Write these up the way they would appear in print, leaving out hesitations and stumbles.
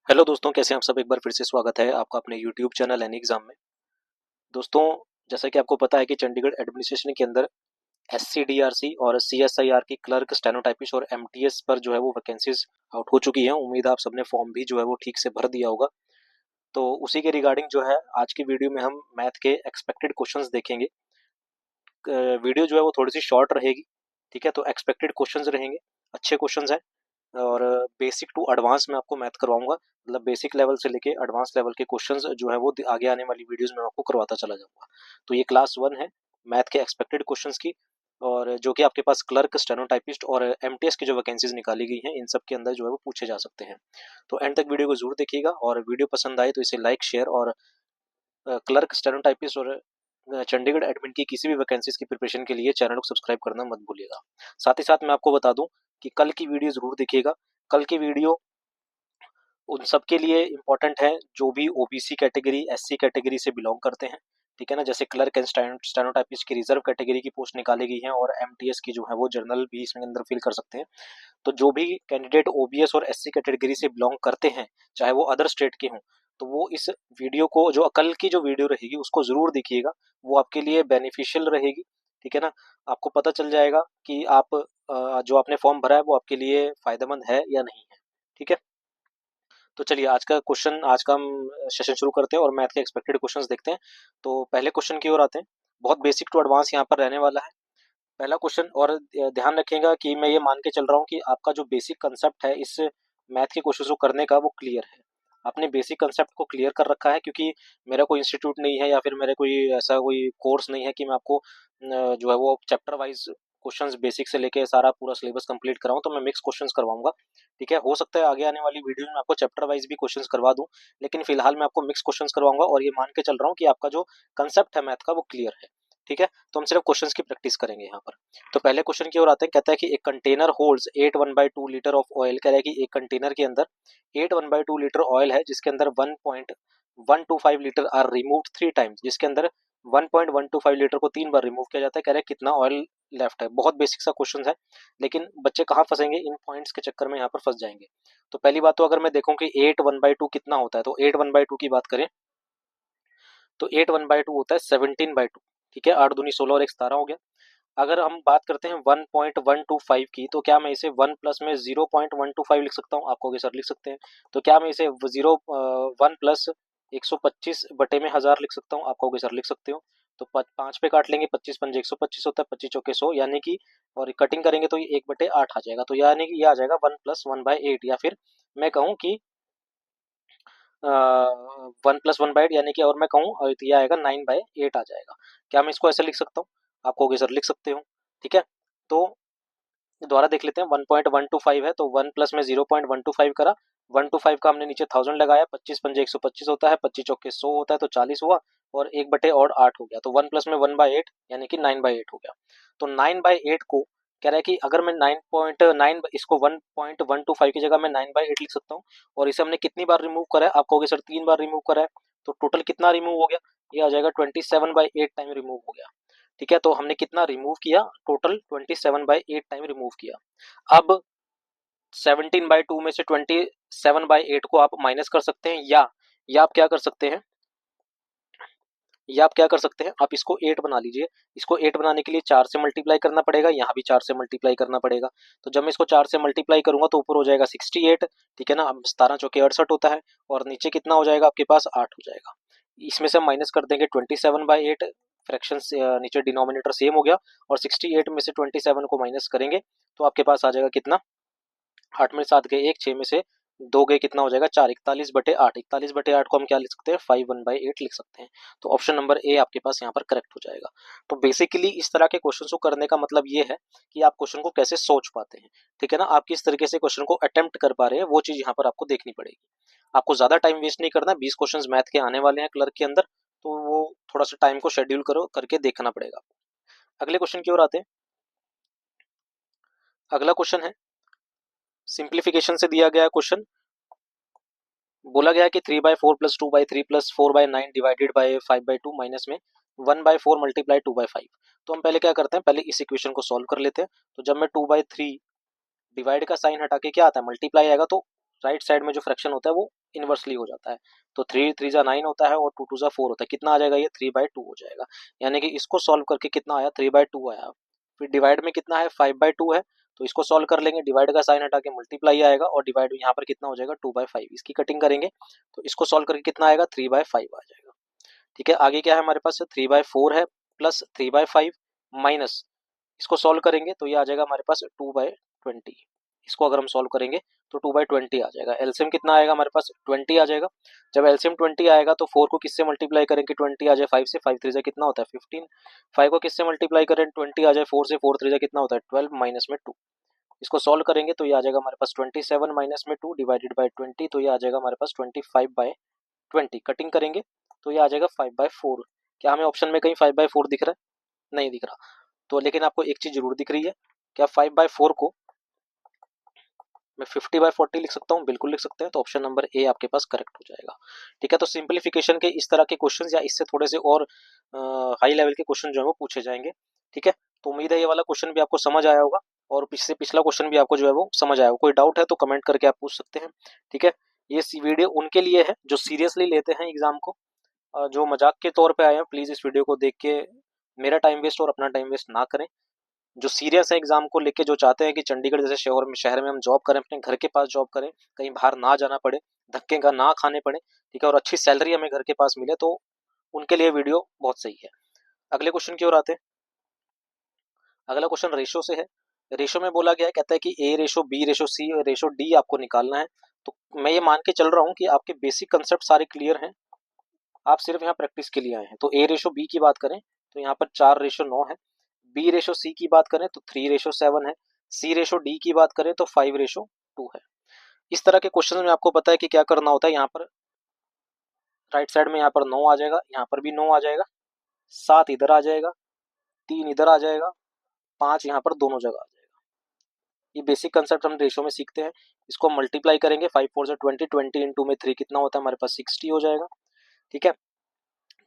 Hello दोस्तों, कैसे हैं आप सब। एक बार फिर से स्वागत है आपका अपने यूट्यूब चैनल एनी एग्जाम में। दोस्तों, जैसा कि आपको पता है कि चंडीगढ़ एडमिनिस्ट्रेशन के अंदर SCDRC और CSIR की क्लर्क, स्टेनोटाइपिस्ट और MTS पर जो है वो वैकेंसीज आउट हो चुकी हैं। उम्मीद है आप सबने फॉर्म भी जो है वो ठीक से भर दिया होगा। तो उसी के रिगार्डिंग जो है आज की वीडियो में हम मैथ के एक्सपेक्टेड क्वेश्चंस देखेंगे। वीडियो जो है वो थोड़ी सी शॉर्ट रहेगी, ठीक है। तो एक्सपेक्टेड क्वेश्चंस रहेंगे, अच्छे क्वेश्चंस हैं। और बेसिक टू एडवांस में आपको मैथ करवाऊंगा, मतलब बेसिक लेवल से लेके एडवांस लेवल के क्वेश्चंस जो है वो आगे आने वाली वीडियोस में आपको करवाता चला जाऊंगा। तो ये क्लास 1 है मैथ के एक्सपेक्टेड क्वेश्चंस की, और जो कि आपके पास क्लर्क, स्टेनोटाइपिस्ट और MTS की जो वैकेंसीज निकाली गई हैं इन सब के अंदर जो है वो पूछे जा सकते हैं। तो एंड तक वीडियो को जरूर देखिएगा, और वीडियो पसंद आए तो इसे लाइक, शेयर और क्लर्क, स्टेनोटाइपिस्ट और चंडीगढ़ एडमिन की किसी भी वैकेंसीज की प्रिपरेशन के लिए चैनल को सब्सक्राइब करना मत भूलिएगा। साथ ही साथ मैं आपको बता दूं कि कल की वीडियो जरूर देखिएगा। कल की वीडियो उन सब के लिए इम्पोर्टेंट है जो भी OBC कैटेगरी, SC कैटेगरी से बिलोंग करते हैं, ठीक है ना। जैसे क्लर्क एंड स्टेनोटाइपिस्ट की रिजर्व कैटेगरी की पोस्ट निकाली गई है, और MTS की जो है वो जनरल भी इसमें अंदर फिल कर सकते हैं। तो जो भी कैंडिडेट OBS और SC कैटेगरी से बिलोंग करते हैं, चाहे वो अदर स्टेट के हों, तो वो इस वीडियो को, जो कल की जो वीडियो रहेगी उसको जरूर देखिएगा। वो आपके लिए बेनिफिशियल रहेगी, ठीक है ना। आपको पता चल जाएगा कि आप जो आपने फॉर्म भरा है वो आपके लिए फायदेमंद है या नहीं है, ठीक है। तो चलिए आज का हम सेशन शुरू करते हैं और मैथ के एक्सपेक्टेड क्वेश्चंस देखते हैं। तो पहले क्वेश्चन की ओर आते हैं। बहुत बेसिक टू एडवांस यहाँ पर रहने वाला है पहला क्वेश्चन। और ध्यान रखिएगा कि मैं ये मान के चल रहा हूँ कि आपका जो बेसिक कंसेप्ट है इस मैथ के क्वेश्चन को करने का वो क्लियर है। आपने बेसिक कंसेप्ट को क्लियर कर रखा है, क्योंकि मेरा कोई इंस्टीट्यूट नहीं है या फिर मेरे कोई ऐसा कोई कोर्स नहीं है कि मैं आपको जो है वो चैप्टर वाइज क्वेश्चंस बेसिक से लेके सारा पूरा सिलेबस कंप्लीट कराऊं। तो मैं मिक्स क्वेश्चंस करवाऊंगा, ठीक है। हो सकता है आगे आने वाली वीडियो में आपको चैप्टर वाइज भी क्वेश्चंस करवा दूं, लेकिन फिलहाल मैं आपको मिक्स क्वेश्चंस करवाऊंगा, और ये मान के चल रहा हूँ कि आपका जो कंसेप्ट है मैथ का वो क्लियर है, ठीक है। तो हम सिर्फ क्वेश्चंस की प्रैक्टिस करेंगे यहाँ पर। तो पहले क्वेश्चन की ओर आते हैं। कहता है कि एक container holds 8 1/2 litre of oil. कह रहा है कि एक कंटेनर के अंदर 8 1/2 लीटर ऑयल है, जिसके अंदर 1.125 लीटर आर रिमूव्ड 3 टाइम्स, जिसके अंदर 1.125 लीटर को 3 बार रिमूव किया जाता है। कह रहे हैं कितना ऑयल लेफ्ट है। बहुत बेसिक सा क्वेश्चन है, लेकिन बच्चे कहाँ फंसेंगे, इन पॉइंट्स के चक्कर में यहाँ पर फंस जाएंगे। तो पहली बात तो अगर मैं देखूं कि 8 1/2 कितना होता है, तो 8 1/2 की बात करें तो 8 1/2 होता है 17/2, ठीक है। 8 दूनी 16 और 1 17 हो गया। अगर हम बात करते हैं 1.125 की, तो क्या मैं इसे 1 प्लस में 0.125 लिख सकता हूँ। आप कहोगे सर लिख सकते हैं। तो क्या मैं इसे 1 प्लस 125 बटे में 1000 लिख सकता हूँ। आप कहोगे सर लिख सकते हो। तो 5 पे काट लेंगे, 25 पंजे 125 होता है, 25 चौके 100, यानी कि और कटिंग करेंगे तो ये 1/8 आ जाएगा। तो यानी कि ये आ जाएगा 1+1/8, या फिर मैं कहूँ कि 1+1/8, यानी कि और मैं कहूँ तो ये आएगा 9/8 आ जाएगा। क्या मैं इसको ऐसे लिख सकता हूँ। आप कहोगे सर लिख सकते हो, ठीक है। तो दोबारा देख लेते हैं। 1.125 है, तो 1 प्लस में 0.125 करा, 125 का हमने नीचे 1000 लगाया, 25 पंजे 125 होता है, 25 चौके 100 होता है, तो 40 हुआ, और 1/8 हो गया। तो 1 प्लस में 1/8 यानी कि 9/8 हो गया। तो 9/8 को कह रहा है कि अगर मैं 9.9 इसको 1.125 की जगह मैं 9/8 लिख सकता हूँ। और इसे हमने कितनी बार रिमूव करा है। आप कहोगे सर 3 बार रिमूव करा है। तो टोटल कितना रिमूव हो गया, ये आ जाएगा 27/8 टाइम रिमूव हो गया, ठीक है। तो हमने कितना रिमूव किया, टोटल 27/8 टाइम रिमूव किया। अब 17/2 में से 27/8 को आप माइनस कर सकते हैं, या आप क्या कर सकते हैं, आप इसको 8 बना लीजिए। इसको 8 बनाने के लिए 4 से मल्टीप्लाई करना पड़ेगा, यहाँ भी 4 से मल्टीप्लाई करना पड़ेगा। तो जब मैं इसको 4 से मल्टीप्लाई करूंगा तो ऊपर हो जाएगा 68, ठीक है ना। अब 17 चौके 68 होता है, और नीचे कितना हो जाएगा आपके पास 8 हो जाएगा। इसमें से हम माइनस कर देंगे 27/8, फ्रैक्शन नीचे डिनोमिनेटर सेम हो गया, और 68 में से 27 को माइनस करेंगे तो आपके पास आ जाएगा कितना, 8 में 7 गए 1, 6 में से 2 गए कितना हो जाएगा 4, 41/8। 41/8 को हम क्या लिख सकते हैं, 5 1/8 लिख सकते हैं। तो ऑप्शन नंबर ए आपके पास यहाँ पर करेक्ट हो जाएगा। तो बेसिकली इस तरह के क्वेश्चन को करने का मतलब ये है कि आप क्वेश्चन को कैसे सोच पाते हैं, ठीक है ना। आप किस तरीके से क्वेश्चन को अटेम्प्ट कर पा रहे हैं, वो चीज यहाँ पर आपको देखनी पड़ेगी। आपको ज्यादा टाइम वेस्ट नहीं करना। 20 क्वेश्चन मैथ के आने वाले हैं क्लर्क के अंदर, तो वो थोड़ा सा टाइम को शेड्यूल करो करके देखना पड़ेगा। अगले क्वेश्चन की ओर आते हैं। अगला क्वेश्चन है सिंप्लीफिकेशन से दिया गया क्वेश्चन। बोला गया है कि 3/4 plus 2/3 plus 4/9 divided by 5/2 minus में 1/4 मल्टीप्लाई 2/5। तो हम पहले क्या करते हैं, पहले इस इक्वेशन को सॉल्व कर लेते हैं। तो जब मैं 2/3 डिवाइड का साइन हटा के क्या आता है, मल्टीप्लाई आएगा, तो राइट साइड में जो फ्रैक्शन होता है वो इनवर्सली हो जाता है। तो 3 3 जा 9 होता है और 2 2 जा 4 होता है। कितना आ जाएगा ये? 3/2 हो जाएगा। यानी कि इसको सॉल्व करके कितना आया? 3/2 आया। फिर डिवाइड में कितना है? 5/2 है। तो इसको सॉल्व कर लेंगे, डिवाइड का साइन हटा के मल्टीप्लाई आएगा और डिवाइड यहाँ पर कितना हो जाएगा? 2/5। इसकी कटिंग करेंगे तो इसको सॉल्व करके कितना आएगा? 3/5 आ जाएगा। ठीक है, आगे क्या है हमारे पास? 3/4 है प्लस 3/5 माइनस, इसको सॉल्व करेंगे तो ये आ जाएगा हमारे पास 2/20। इसको अगर हम सॉल्व करेंगे तो 2/20 आ जाएगा। एलसीएम कितना आएगा हमारे पास? 20 आ जाएगा। जब एलसीएम 20 आएगा तो 4 को किससे मल्टीप्लाई करेंगे? 20 आ जाए 5 से, 5 3 जा कितना होता है? 15। 5 को किससे मल्टीप्लाई करें? 20 आ जाए 4 से, 4 3 जा कितना होता है? 12 माइनस में 2। इसको सॉल्व करेंगे तो ये आ जाएगा हमारे पास 27 माइनस में 2 डिवाइडेड बाई 20, तो ये आ जाएगा हमारे पास 25/20। कटिंग करेंगे तो ये आ जाएगा 5/4। क्या हमें ऑप्शन में कहीं 5/4 दिख रहा है? नहीं दिख रहा। तो लेकिन आपको एक चीज जरूर दिख रही है, क्या 5/4 को मैं 50/40 लिख सकता हूँ? बिल्कुल लिख सकते हैं। तो ऑप्शन नंबर ए आपके पास करेक्ट हो जाएगा। ठीक है, तो सिंप्लीफिकेशन के इस तरह के क्वेश्चन या इससे थोड़े से और हाई लेवल के क्वेश्चन जो है वो पूछे जाएंगे। ठीक है, तो उम्मीद है ये वाला क्वेश्चन भी आपको समझ आया होगा और इससे पिछला क्वेश्चन भी आपको जो है वो समझ आया होगा। कोई डाउट है तो कमेंट करके आप पूछ सकते हैं। ठीक है, ये वीडियो उनके लिए है जो सीरियसली लेते हैं एग्जाम को। जो मजाक के तौर पे आए हैं प्लीज इस वीडियो को देख के मेरा टाइम वेस्ट और अपना टाइम वेस्ट ना करें। जो सीरियस है एग्जाम को लेके, जो चाहते हैं कि चंडीगढ़ जैसे शहर में हम जॉब करें, अपने घर के पास जॉब करें, कहीं बाहर ना जाना पड़े, धक्के का ना खाने पड़े, ठीक है, और अच्छी सैलरी हमें घर के पास मिले, तो उनके लिए वीडियो बहुत सही है। अगले क्वेश्चन की ओर आते हैं। अगला क्वेश्चन रेशो से है। रेशो में बोला गया है, कहता है कि ए रेशो बी रेशो सी रेशो डी आपको निकालना है। तो मैं ये मान के चल रहा हूँ कि आपके बेसिक कंसेप्ट सारे क्लियर हैं, आप सिर्फ यहाँ प्रैक्टिस के लिए आए हैं। तो ए रेशो बी की बात करें तो यहाँ पर 4:9 है। बी रेशो सी की बात करें तो 3:7 है। सी रेशो डी की बात करें तो 5:2 है। इस तरह के क्वेश्चन में आपको पता है कि क्या करना होता है। यहाँ पर राइट साइड में यहाँ पर 9 आ जाएगा, यहाँ पर भी 9 आ जाएगा, 7 इधर आ जाएगा, 3 इधर आ जाएगा, 5 यहाँ पर दोनों जगह आ जाएगा। ये बेसिक कंसेप्ट हम रेशो में सीखते हैं। इसको मल्टीप्लाई करेंगे, 5 4 से 20, 20 इंटू में 3 कितना होता है हमारे पास? 60 हो जाएगा। ठीक है,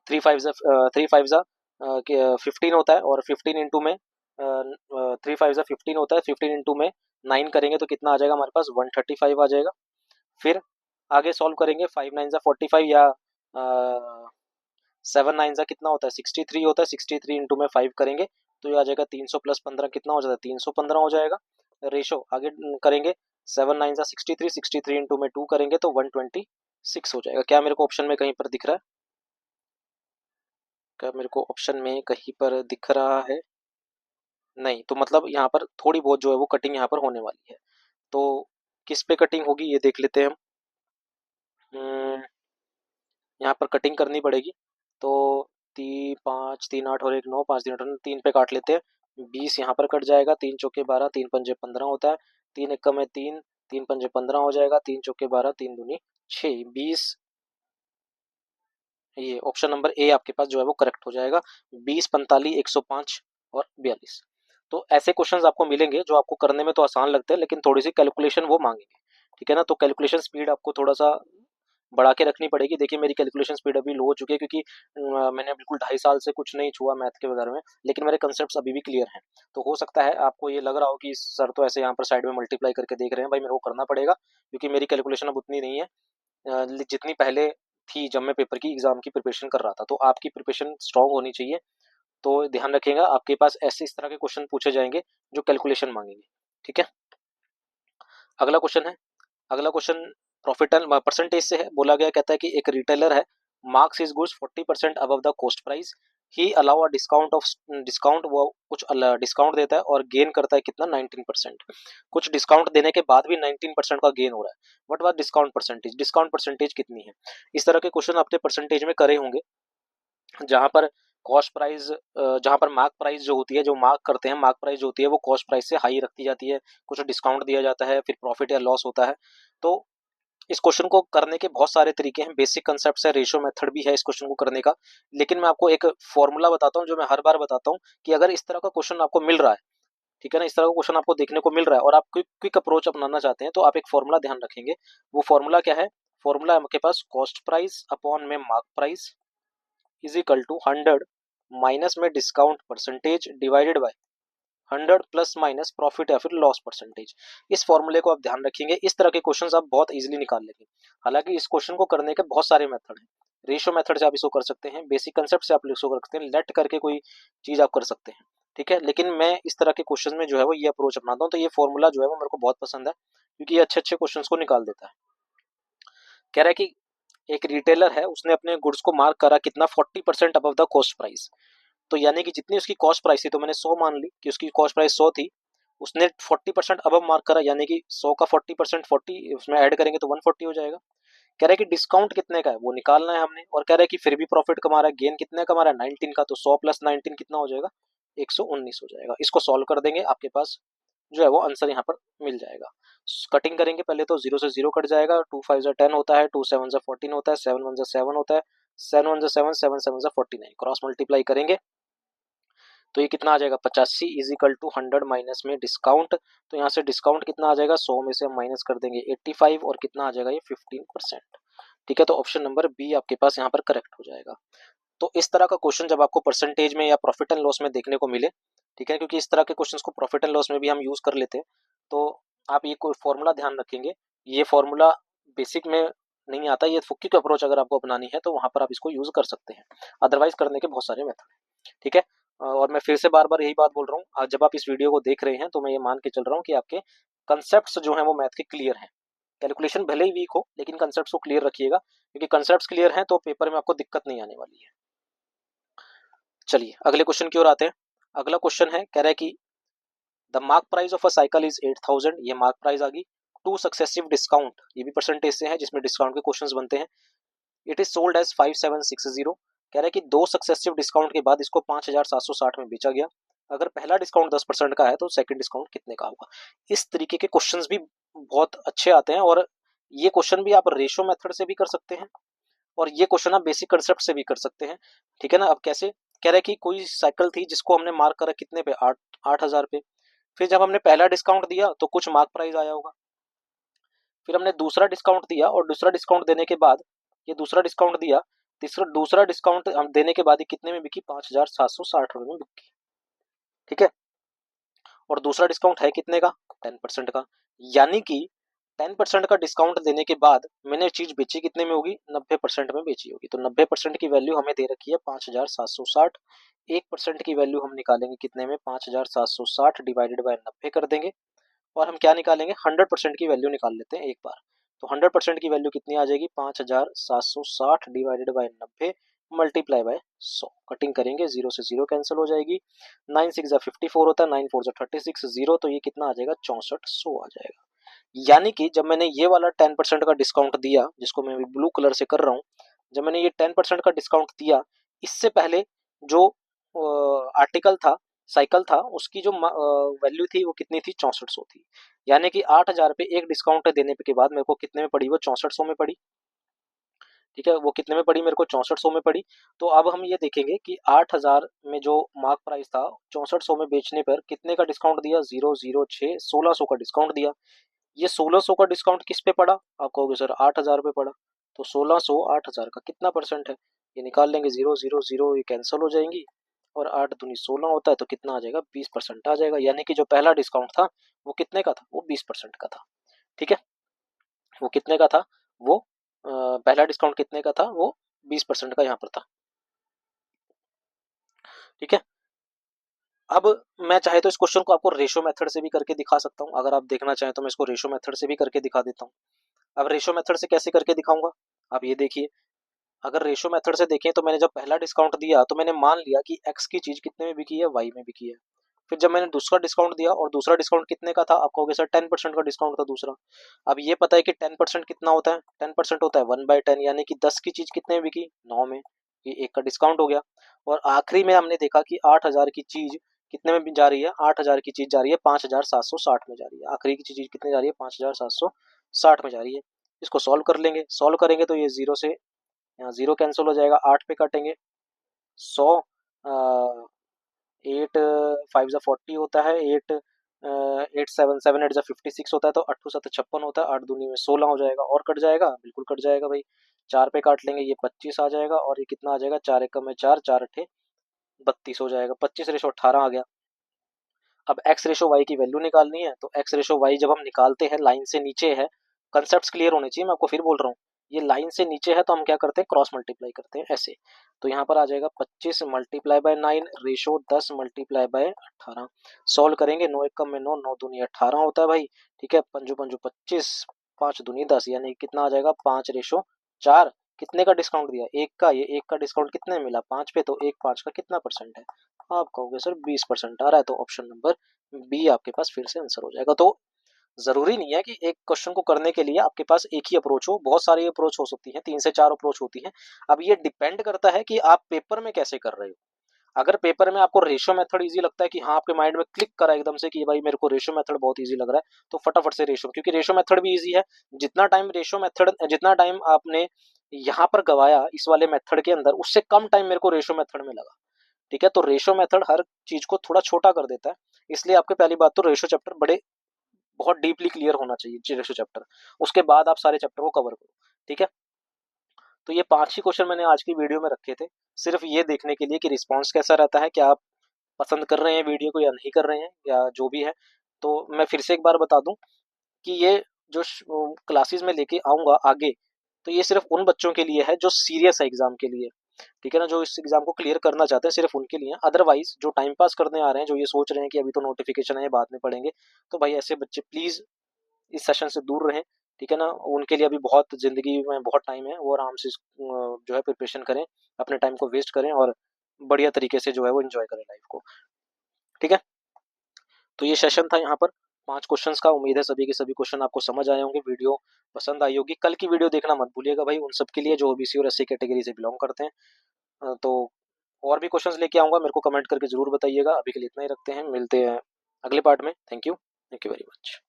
3 5 जा 15 होता है और 15 इंटू में 3 5 जा 15 होता है। 15 इंटू में 9 करेंगे तो कितना आ जाएगा हमारे पास? 135 आ जाएगा। फिर आगे सॉल्व करेंगे, 5 9 जा 45 या 7 9 जा कितना होता है? 63 होता है। 63 इंटू में 5 करेंगे तो ये आ जाएगा 300 प्लस 15 कितना हो जाता है? 315 हो जाएगा। रेशो आगे करेंगे, 7 9 जा 63, 63 इंटू में 2 करेंगे तो 126 हो जाएगा। क्या मेरे को ऑप्शन में कहीं पर दिख रहा है? क्या मेरे को ऑप्शन में कहीं पर दिख रहा है? नहीं, तो मतलब यहाँ पर थोड़ी बहुत जो है वो कटिंग यहाँ पर होने वाली है। तो किस पे कटिंग होगी ये देख लेते हैं हम। यहाँ पर कटिंग करनी पड़ेगी। तो 3 5 3 8 और 1 9, 5 3 8 3 पे काट लेते हैं। 20 यहाँ पर कट जाएगा, 3 चौके 12, 3 पंजे 15 होता है। 3 एक में 3, 3 पंजे 15 हो जाएगा। 3 चौके 12, 3 दूनी 6, 20। ये ऑप्शन नंबर ए आपके पास जो है वो करेक्ट हो जाएगा। 20 45 105 और 42। तो ऐसे क्वेश्चंस आपको मिलेंगे जो आपको करने में तो आसान लगते हैं लेकिन थोड़ी सी कैलकुलेशन वो मांगेंगे। ठीक है ना, तो कैलकुलेशन स्पीड आपको थोड़ा सा बढ़ा के रखनी पड़ेगी। देखिए मेरी कैलकुलेशन स्पीड अभी लो हो चुकी है क्योंकि मैंने बिल्कुल 2.5 साल से कुछ नहीं छुआ मैथ के बारे में, लेकिन मेरे कंसेप्ट अभी भी क्लियर हैं। तो हो सकता है आपको ये लग रहा हो कि सर तो ऐसे यहाँ पर साइड में मल्टीप्लाई करके देख रहे हैं, भाई मेरे को करना पड़ेगा क्योंकि मेरी कैलकुलेशन अब उतनी नहीं है जितनी पहले थी जब मैं पेपर की एग्जाम की प्रिपरेशन कर रहा था। तो आपकी प्रिपरेशन स्ट्रांग होनी चाहिए। तो ध्यान रखिएगा आपके पास ऐसे इस तरह के क्वेश्चन पूछे जाएंगे जो कैलकुलेशन मांगेंगे। ठीक है, अगला क्वेश्चन है। अगला क्वेश्चन प्रॉफिट एंड परसेंटेज से है। बोला गया, कहता है कि एक रिटेलर है, marks his goods 40% above the cost price, he allow a discount, वो कुछ डिस्काउंट देता है और गेन करता है कितना? 19%। कुछ डिस्काउंट देने के बाद भी 19% का गेन हो रहा है। What was discount percentage? Discount percentage कितनी है? इस तरह के क्वेश्चन आपने परसेंटेज में करे होंगे, जहां पर कॉस्ट प्राइस, जहां पर मार्क प्राइस जो होती है, जो मार्क करते हैं मार्क प्राइस जो होती है वो कॉस्ट प्राइस से हाई रखी जाती है, कुछ डिस्काउंट दिया जाता है, फिर प्रॉफिट या लॉस होता है। तो इस क्वेश्चन को करने के बहुत सारे तरीके हैं, बेसिक कंसेप्ट है, रेशियो मेथड भी है इस क्वेश्चन को करने का। लेकिन मैं आपको एक फॉर्मूला बताता हूँ जो मैं हर बार बताता हूँ कि अगर इस तरह का क्वेश्चन आपको मिल रहा है, ठीक है ना, इस तरह का क्वेश्चन आपको देखने को मिल रहा है और आप क्विक अप्रोच अपनाना चाहते हैं तो आप एक फॉर्मूला ध्यान रखेंगे। वो फॉर्मूला क्या है? फॉर्मूला है आपके पास कॉस्ट प्राइस अपॉन में mark price is equal to 100 minus में discount percentage divided by 100 plus minus profit या फिर लॉस परसेंटेज। इस फॉर्मूले को आप ध्यान रखेंगे, इस तरह के क्वेश्चंस आप बहुत इजीली निकाल लेंगे। हालांकि इस क्वेश्चन को करने के बहुत सारे मेथड हैं। रेशियो मेथड से आप इसको कर सकते हैं, बेसिक कंसेप्ट से आप इसको कर सकते हैं, लेट करके कोई चीज आप कर सकते हैं। ठीक है, लेकिन मैं इस तरह के क्वेश्चन में जो है वो ये अप्रोच अपनाता हूँ। तो ये फॉर्मूला जो है वो मेरे को बहुत पसंद है, क्योंकि ये अच्छे अच्छे क्वेश्चन को निकाल देता है। कह रहा है कि एक रिटेलर है, उसने अपने गुड्स को मार्क करा कितना, 40% अबव द कॉस्ट प्राइस। तो यानी कि जितनी उसकी कॉस्ट प्राइस थी, तो मैंने 100 मान ली कि उसकी कॉस्ट प्राइस 100 थी, उसने 40% अबव मार्क करा, यानी कि 100 का 40% 40 उसमें ऐड करेंगे तो 140 हो जाएगा। कह रहा है कि डिस्काउंट कितने का है वो निकालना है हमने, और कह रहा है कि फिर भी प्रॉफिट कमा रहा है, गेन कितने कमा रहा है 19 का, तो 100 प्लस 19 कितना हो जाएगा, 119 हो जाएगा। इसको सॉल्व कर देंगे, आपके पास जो है वो आंसर यहाँ पर मिल जाएगा। कटिंग करेंगे पहले, तो 0 से 0 कट जाएगा, 2 5 जा 10 होता है, 2 7 जा 14 होता है, 7 1 जा 7 होता है, 7 1 जा 7, 7 7 जा 49, क्रॉस मल्टीप्लाई करेंगे तो ये कितना आ जाएगा, 85 इज इक्वल टू 100 माइनस में डिस्काउंट। तो यहाँ से डिस्काउंट कितना आ जाएगा, 100 में से हम माइनस कर देंगे 85, और कितना आ जाएगा ये 15%। ठीक है, तो ऑप्शन नंबर बी आपके पास यहाँ पर करेक्ट हो जाएगा। तो इस तरह का क्वेश्चन जब आपको परसेंटेज में या प्रॉफिट एंड लॉस में देखने को मिले, ठीक है, क्योंकि इस तरह के क्वेश्चंस को प्रॉफिट एंड लॉस में भी हम यूज कर लेते हैं, तो आप ये कोई फॉर्मूला ध्यान रखेंगे। ये फॉर्मूला बेसिक में नहीं आता, ये फुक्की अप्रोच अगर आपको अपनानी है तो वहां पर आप इसको यूज कर सकते हैं, अदरवाइज करने के बहुत सारे मेथड हैं। ठीक है, और मैं फिर से बार बार यही बात बोल रहा हूँ, आज जब आप इस वीडियो को देख रहे हैं तो मैं ये मान के चल रहा हूँ कि आपके कंसेप्ट जो है वो मैथ के क्लियर हैं। कैलकुलेशन भले ही वीक हो, लेकिन कंसेप्ट को क्लियर रखिएगा, क्योंकि कंसेप्ट क्लियर हैं तो पेपर में आपको दिक्कत नहीं आने वाली है। चलिए अगले क्वेश्चन की ओर आते हैं। अगला क्वेश्चन है, कह रहा है कि the mark price of a cycle is 8000, ये मार्क प्राइस आ गई। टू सक्सेसिव डिस्काउंट, ये भी परसेंटेज से है जिसमें डिस्काउंट के क्वेश्चंस बनते हैं। इट इज सोल्ड एज 5760, कह रहा है कि दो सक्सेसिव डिस्काउंट के बाद इसको 5760 में बेचा गया। अगर पहला डिस्काउंट 10% का है तो सेकंड डिस्काउंट कितने का होगा। इस तरीके के क्वेश्चंस भी बहुत अच्छे आते हैं, और ये क्वेश्चन भी आप रेशियो मेथड से भी कर सकते हैं, और ये क्वेश्चन आप बेसिक कंसेप्ट से भी कर सकते हैं। ठीक है ना, अब कैसे, कह रहा है कि कोई साइकिल थी जिसको हमने मार्क करा कितने पे, 8000 पे। फिर जब हमने पहला डिस्काउंट दिया तो कुछ मार्क प्राइस आया होगा, फिर हमने दूसरा डिस्काउंट दिया, और दूसरा डिस्काउंट देने के बाद ये दूसरा डिस्काउंट दिया, तीसरा दूसरा डिस्काउंट हम देने के बाद ये कितने में बिकी, 5760 में बिकी। ठीक है, और दूसरा डिस्काउंट है कितने का, 10% का, यानी कि 10% का डिस्काउंट देने के बाद मैंने चीज बेची कितने में होगी, 90% में बेची होगी। तो 90% की वैल्यू हमें दे रखी है 5760। 1% की वैल्यू हम निकालेंगे कितने में, 5760 डिवाइडेड बाय 90 कर देंगे, और हम क्या निकालेंगे, 100% की वैल्यू निकाल लेते हैं एक बार। तो 100% की वैल्यू कितनी आ जाएगी, 5760 divided by 90 multiply by 100। Cutting करेंगे, 0 से 0 कैंसिल हो जाएगी, 9 6 जा 54 होता है, 9 4 जा 36, 0, तो ये कितना आ जाएगा, 6400 आ जाएगा। यानी कि जब मैंने ये वाला 10% का डिस्काउंट दिया, जिसको मैं ब्लू कलर से कर रहा हूँ, जब मैंने ये 10% का डिस्काउंट दिया, इससे पहले जो आर्टिकल था, साइकिल था, उसकी जो वैल्यू थी वो कितनी थी, 6400 थी। यानी कि 8000 पे एक डिस्काउंट देने के बाद मेरे को कितने में पड़ी, वो 6400 में पड़ी। ठीक है, वो कितने में पड़ी, मेरे को 6400 में पड़ी। तो अब हम ये देखेंगे कि 8000 में जो मार्क प्राइस था, 6400 में बेचने पर कितने का डिस्काउंट दिया, 006 1600 का डिस्काउंट दिया। ये 1600 का डिस्काउंट किस पे पड़ा, आप कहोगे सर 8000 पे पड़ा, तो 1600 8000 का कितना परसेंट है, ये निकाल लेंगे, 0 0 0 ये कैंसिल हो जाएंगी, और 8 दूनी 16 होता है, तो कितना आ जाएगा, 20% आ जाएगा। यानी कि जो पहला डिस्काउंट था वो कितने का था, वो 20% का था। ठीक है, वो कितने का था, वो पहला डिस्काउंट कितने का था, वो 20% का यहाँ पर था। ठीक है, अब मैं चाहे तो इस क्वेश्चन को आपको रेशो मेथड से भी करके दिखा सकता हूँ, अगर आप देखना चाहें तो मैं इसको रेशो मेथड से भी करके दिखा देता हूँ। अब रेशो मेथड से कैसे करके दिखाऊंगा, आप ये देखिए। अगर रेशो मेथड से देखें तो मैंने जब पहला डिस्काउंट दिया तो मैंने मान लिया कि एक्स की चीज कितने में बिकी है, वाई में बिकी है। फिर जब मैंने दूसरा डिस्काउंट दिया, और दूसरा डिस्काउंट कितने का था, आप कहोगे सर 10% का डिस्काउंट था दूसरा। अब ये पता है कि 10% कितना होता है, 10% होता है 1/10, यानी कि 10 की चीज कितने में बिकी, 9 में, ये एक का डिस्काउंट हो गया। और आखिरी में हमने देखा कि 8000 की चीज कितने में जा रही है, 8000 की चीज जा रही है 5760 में जा रही है, आखिरी की चीज कितने जा रही है, 5760 में जा रही है। इसको सॉल्व कर लेंगे, सॉल्व करेंगे तो ये जीरो से यहाँ जीरो कैंसिल हो जाएगा, 8 पे काटेंगे, 100, 8 5 जा 40 होता है, 8 8 7 7 8 जा 56 होता है, तो 8 7 56 होता है, 8 दूनी में 16 हो जाएगा, और कट जाएगा, बिल्कुल कट जाएगा भाई। 4 पे काट लेंगे, ये 25 आ जाएगा, और ये कितना आ जाएगा, 4 एकम में 4 4 अठे 32 हो जाएगा, 25 रेशो 18 आ गया। अब एक्स रेशो वाई की वैल्यू निकालनी है, तो एक्स रेशो वाई जब हम निकालते हैं लाइन से नीचे है, कंसेप्ट क्लियर होने चाहिए, मैं आपको फिर बोल रहा हूँ, ये लाइन से नीचे है तो हम क्या करते हैं, क्रॉस मल्टीप्लाई करते हैं ऐसे। तो यहाँ पर आ जाएगा 25 multiply by 9 ratio 10 multiply by 18। Solve करेंगे, 9 एकम में 9, 9 दूनी 18 होता है भाई, ठीक है, पंजो पंजो 25, 5 दूनी 10, यानी कितना आ जाएगा 5 रेशो 4। कितने का डिस्काउंट दिया, एक का, ये एक का डिस्काउंट कितने मिला 5 पे, तो एक 5 का कितना परसेंट है, आप कहोगे सर 20% आ रहा है, तो ऑप्शन नंबर बी आपके पास फिर से आंसर हो जाएगा। तो जरूरी नहीं है कि एक क्वेश्चन को करने के लिए आपके पास एक ही अप्रोच हो, बहुत सारी अप्रोच हो सकती है, 3 से 4 अप्रोच होती है। अब ये डिपेंड करता है कि आप पेपर में कैसे कर रहे हो। अगर पेपर में आपको रेशो मेथड इजी लगता है कि हाँ, आपके माइंड में क्लिक करा एकदम से कि भाई मेरे को रेशो मेथड बहुत इजी लग रहा है, तो फटाफट से रेशो, क्योंकि रेशो मेथड भी इजी है। जितना टाइम आपने यहाँ पर गवाया इस वाले मेथड के अंदर, उससे कम टाइम मेरे को रेशो मेथड में लगा, ठीक है। तो रेशो मेथड हर चीज को थोड़ा छोटा कर देता है, इसलिए आपके पहली बात तो रेशो चैप्टर बड़े बहुत डीपली क्लियर होना चाहिए रेशो चैप्टर, उसके बाद आप सारे चैप्टर को कवर करो, ठीक है। तो ये 5 ही क्वेश्चन मैंने आज की वीडियो में रखे थे, सिर्फ ये देखने के लिए कि रिस्पॉन्स कैसा रहता है, क्या आप पसंद कर रहे हैं वीडियो को या नहीं कर रहे हैं, या जो भी है। तो मैं फिर से एक बार बता दूं कि ये जो क्लासेस में लेके आऊंगा आगे, तो ये सिर्फ उन बच्चों के लिए है जो सीरियस है एग्जाम के लिए, ठीक है ना, जो इस एग्जाम को क्लियर करना चाहते हैं, सिर्फ उनके लिए। अदरवाइज जो टाइम पास करने आ रहे हैं, जो ये सोच रहे हैं कि अभी तो नोटिफिकेशन है बाद में पढ़ेंगे, तो भाई ऐसे बच्चे प्लीज इस सेशन से दूर रहें, ठीक है ना। उनके लिए अभी बहुत जिंदगी में बहुत टाइम है, वो आराम से जो है प्रिपरेशन करें, अपने टाइम को वेस्ट करें और बढ़िया तरीके से जो है वो एंजॉय करें लाइफ को, ठीक है। तो ये सेशन था यहाँ पर 5 क्वेश्चंस का, उम्मीद है सभी के सभी क्वेश्चन आपको समझ आए होंगे, वीडियो पसंद आई होगी। कल की वीडियो देखना मत भूलिएगा भाई, उन सब के लिए जो ओबीसी और एससी कैटेगरी से बिलोंग करते हैं। तो और भी क्वेश्चंस लेके आऊंगा, मेरे को कमेंट करके जरूर बताइएगा। अभी के लिए इतना ही रखते हैं, मिलते हैं अगले पार्ट में। Thank you very much.